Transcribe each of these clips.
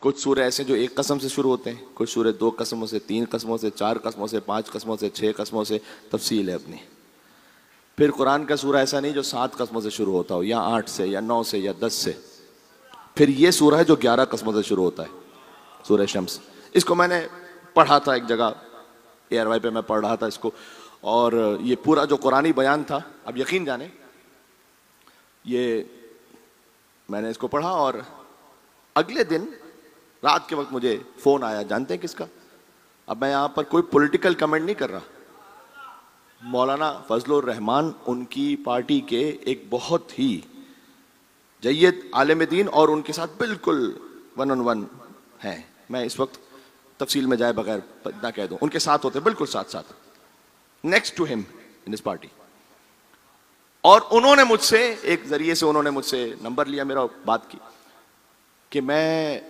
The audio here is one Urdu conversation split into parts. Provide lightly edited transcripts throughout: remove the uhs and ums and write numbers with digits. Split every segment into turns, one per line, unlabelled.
کچھ سورے ایسے جو ایک قسم سے شروع ہوتے ہیں، کچھ سورے 2 قسموں سے، 3 قسموں سے، 4 قسموں سے، 5 قسموں سے، 6 قسموں سے، تفصیل ہے اپنی۔ پھر قرآن کا سورہ ایسا نہیں جو 7 قسموں سے شروع ہوتا ہو، یا 8 سے، یا 9 سے، یا 10 سے۔ پھر یہ سورہ ہے جو 11 قسموں سے شروع ہوتا ہے، سورہ شمس۔ اس کو میں نے پڑھا تھا ایک جگہ، ایئر وائی پہ میں پڑھ رہا تھا اس کو، اور یہ پورا جو قرآنی بیان تھا، اب یقین جانیں یہ میں نے اس کو پڑھا، اور اگلے دن رات کے وقت مجھے فون آیا، جانتے ہیں کس کا؟ اب میں یہاں پر کوئی پولیٹیکل کمنٹ نہیں کر رہا، مولانا فضل الرحمان ان کی پارٹی کے ایک بہت ہی جید عالم دین، اور ان کے ساتھ بالکل 1 on 1 ہیں۔ میں اس وقت تفصیل میں جائے بغیر نہ کہہ دوں، ان کے ساتھ ہوتے بالکل ساتھ، نیکسٹ ٹو ہم ان دس پارٹی۔ اور انہوں نے مجھ سے ایک ذریعے سے انہوں نے مجھ سے نمبر لیا میرا، بات کی کہ میں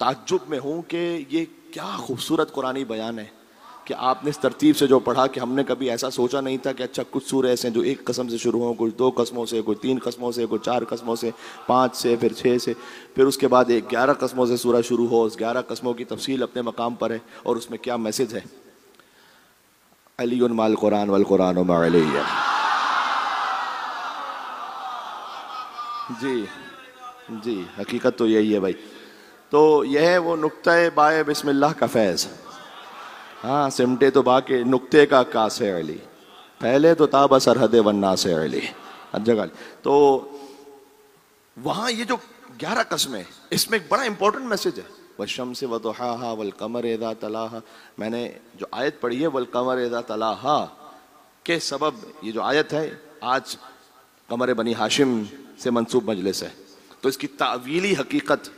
تعجب میں ہوں کہ یہ کیا خوبصورت قرآنی بیان ہے کہ آپ نے اس ترتیب سے جو پڑھا، کہ ہم نے کبھی ایسا سوچا نہیں تھا کہ اچھا کچھ سورے ایسے ہیں جو 1 قسم سے شروع ہوں، کچھ 2 قسموں سے، کوئی 3 قسموں سے، کوئی 4 قسموں سے، 5 سے، پھر 6 سے، پھر اس کے بعد ایک 11 قسموں سے سورہ شروع ہو۔ اس 11 قسموں کی تفصیل اپنے مقام پر ہے، اور اس میں کیا میسج ہے۔ علی مع القرآن والقرآن مع علی۔ جی حقیقت تو یہی ہے بھائی۔ تو یہ ہے وہ نقطہ بائے بسم اللہ کا فیض۔ ہاں سمٹے تو با کے نقطے کا کاس ہے علی، پہلے تو تاب سرحد والناس ہے علی، ہر جگہ۔ تو وہاں یہ جو 11 قسمیں، اس میں ایک بڑا امپورٹنٹ میسج ہے۔ والشمس وضحاها والقمر اذا تلاها۔ میں نے جو آیت پڑھی ہے والقمر اذا تلاها کے سبب، یہ جو آیت ہے آج قمر بنی ہاشم سے منسوب مجلس ہے، تو اس کی تعویلی حقیقت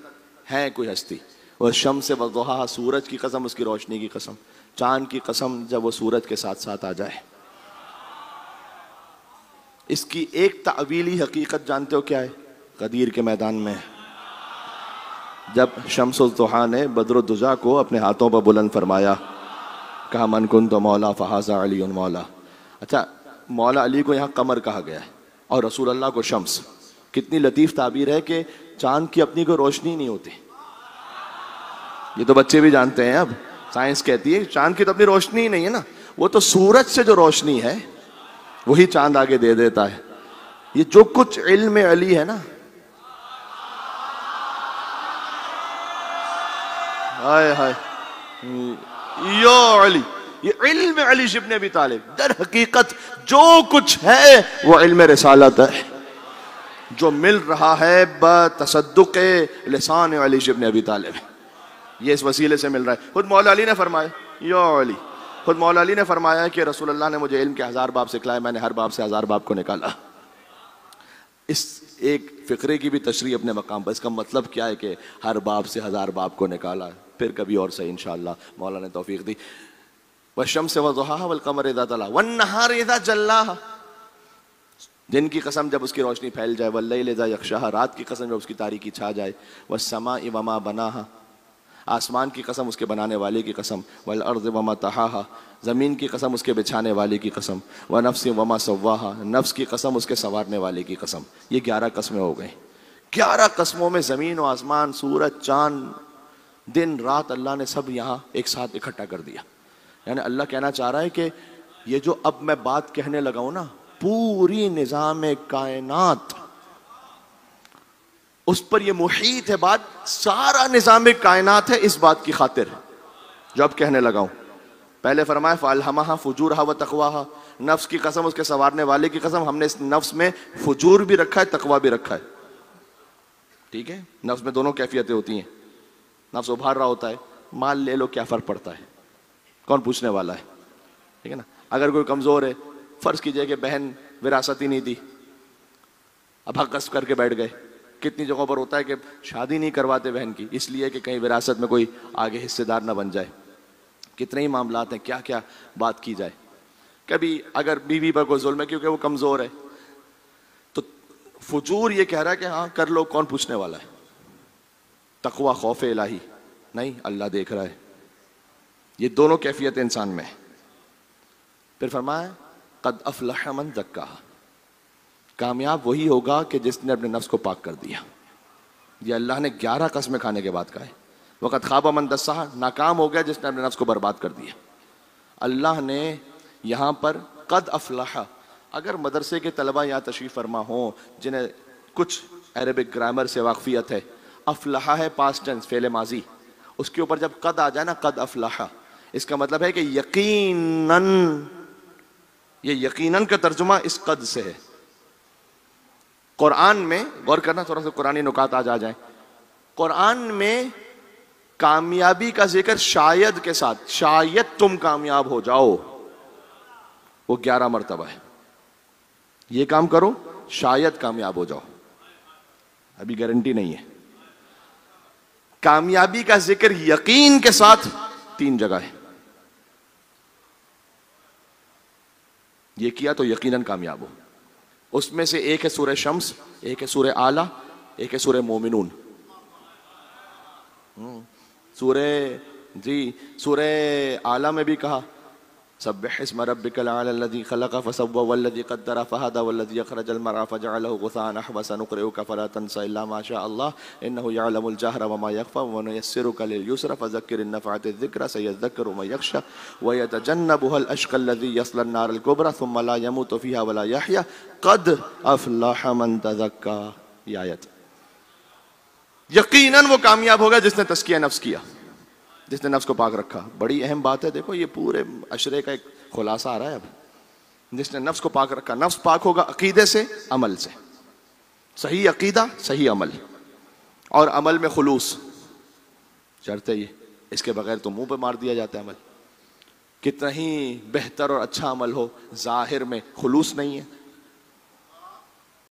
ہے کوئی ہستی۔ والشمس وضحاها، سورج کی قسم، اس کی روشنی کی قسم، چاند کی قسم جب وہ سورج کے ساتھ ساتھ آ جائے۔ اس کی ایک تعویلی حقیقت جانتے ہو کیا ہے؟ غدیر کے میدان میں جب شمس الضحیٰ نے بدر الدجا کو اپنے ہاتھوں پر بلند فرمایا، کہا من کنت مولا فہذا علی مولا۔ اچھا، مولا علی کو یہاں قمر کہا گیا ہے اور رسول اللہ کو شمس۔ کتنی لطیف تعبیر ہے کہ چاند کی اپنی کوئی روشنی نہیں ہوتی۔ یہ تو بچے بھی جانتے ہیں، اب سائنس کہتی ہے چاند کی تو اپنی روشنی ہی نہیں ہے نا، وہ تو سورج سے جو روشنی ہے وہی چاند آگے دے دیتا ہے۔ یہ جو کچھ علم علی ہے نا، ہائے ہائے یا علی، یہ علم علی ابن ابی طالب، در حقیقت جو کچھ ہے وہ علم رسالت ہے، جو مل رہا ہے بتصدق لسان علی ابن ابی طالب، یہ اس وسیلے سے مل رہا ہے۔ خود مولا علی نے فرمایا، یا علی، خود مولا علی نے فرمایا کہ رسول اللہ نے مجھے علم کے 1000 باب سکھلائے، میں نے ہر باب سے 1000 باب کو نکالا۔ اس ایک فقرے کی بھی تشریح اپنے مقام پر، اس کا مطلب کیا ہے کہ ہر باب سے 1000 باب کو نکالا، پھر کبھی اور صحیح انشاءاللہ مولا نے توفیق دی۔ والشمس وضحاها والقمر اذا تلاها والنهار اذا جلاها، دن کی قسم جب اس کی روشنی پھیل جائے، واللیل اذا یغشاها، رات کی قسم جب اس کی تاریکی چھا جائے، والسماء وما بناها، آسمان کی قسم اس کے بنانے والے کی قسم، والارض وما طحاها، زمین کی قسم اس کے بچھانے والے کی قسم، ونفس وما سواها، نفس کی قسم اس کے سنوارنے والے کی قسم۔ یہ 11 قسمیں ہو گئیں۔ 11 قسموں میں زمین و آسمان، سورج، چاند، دن رات، اللہ نے سب یہاں ایک ساتھ اکٹھا کر دیا۔ یعنی اللہ کہنا چاہ رہا ہے کہ یہ جو اب میں بات کہنے لگا ہوں نا، پوری نظام کائنات، اس پر یہ محیط ہے بات، سارا نظام کائنات ہے اس بات کی خاطر جو اب کہنے لگا ہوں۔ پہلے فرمایا فَأَلْهَمَهَا فُجُورَهَا وَتَقْوَاهَا، نفس کی قسم، اس کے سنوارنے والے کی قسم، ہم نے اس نفس میں فجور بھی رکھا ہے، تقوی بھی رکھا ہے۔ ٹھیک ہے، نفس میں دونوں کیفیتیں ہوتی ہیں۔ نفس ابھار رہا ہوتا ہے، مال لے لو کیا فرق پڑتا ہے، کون پوچھنے والا ہے، ٹھیک ہے نا۔ اگر کوئی کمزور ہے، فرض کیجئے کہ بہن وراثت ہی نہیں دی، اب حق قسم کر کے بیٹھ گئے، کتنی جگہوں پر ہوتا ہے کہ شادی نہیں کرواتے بہن کی، اس لیے کہ کہیں وراثت میں کوئی آگے حصے دار نہ بن جائے۔ کتنے ہی معاملات ہیں، کیا کیا بات کی جائے۔ کبھی اگر بیوی پر کوئی ظلم ہے کیونکہ وہ کمزور ہے، تو فجور یہ کہہ رہا ہے کہ ہاں کر لو، کون پوچھنے والا ہے۔ تقوی خوف الہی، نہیں اللہ دیکھ رہا ہے۔ یہ دونوں کیفیت انسان میں۔ پھر فرمایا قد افلح من زکاہا، کامیاب وہی ہوگا کہ جس نے اپنے نفس کو پاک کر دیا۔ یہ اللہ نے 11 قسمیں کھانے کے بعد کہا ہے۔ وقت خواب من دسہا، ناکام ہو گیا جس نے اپنے نفس کو برباد کر دیا۔ اللہ نے یہاں پر قد افلح، اگر مدرسے کے طلبہ یہاں تشریف فرما ہوں جنہیں کچھ عربک گرامر سے واقفیت ہے، افلح ہے پاسٹ ٹینس، فعل ماضی، اس کے اوپر جب قد آ جائے نا، قد افلح، اس کا مطلب ہے کہ یقیناً، یہ یقیناً کا ترجمہ اس قد سے ہے۔ قرآن میں غور کرنا، تھوڑا سا قرآنی نکات آج آ جائیں۔ قرآن میں کامیابی کا ذکر شاید کے ساتھ، شاید تم کامیاب ہو جاؤ، وہ 11 مرتبہ ہے۔ یہ کام کرو شاید کامیاب ہو جاؤ، ابھی گارنٹی نہیں ہے۔ کامیابی کا ذکر یقین کے ساتھ 3 جگہ ہے، یہ کیا تو یقیناً کامیاب ہو۔ اس میں سے ایک ہے سورہ شمس، ایک ہے سورہ اعلیٰ، ایک ہے سورہ مومنون۔ سورہ اعلیٰ میں بھی کہا سبح اسم ربک الاعلی الذی خلق فسوى والذی قدر فہدى والذی اخرج المرعى فجعله غثاء نحوا سنقرئک فلا تنسى الا ما شاء الله انه يعلم الجهر وما يخفى ونيسرك لليسرى فذكر ان نفعت الذكرى سيذكر من يخشى ويتجنبها الاشقى الذي يصلى النار الكبرى ثم لا يموت فيها ولا يحيى قد افلح من تزكى۔ یہ آیت یقیناً وہ کامیاب ہوگا جس نے تزکیہ نفس کیا، جس نے نفس کو پاک رکھا۔ بڑی اہم بات ہے، دیکھو یہ پورے عشرے کا ایک خلاصہ آ رہا ہے اب۔ جس نے نفس کو پاک رکھا، نفس پاک ہوگا عقیدے سے، عمل سے، صحیح عقیدہ صحیح عمل، اور عمل میں خلوص، شرط ہے یہ، اس کے بغیر تو منہ پہ مار دیا جاتا ہے عمل۔ کتنا ہی بہتر اور اچھا عمل ہو، ظاہر میں خلوص نہیں ہے،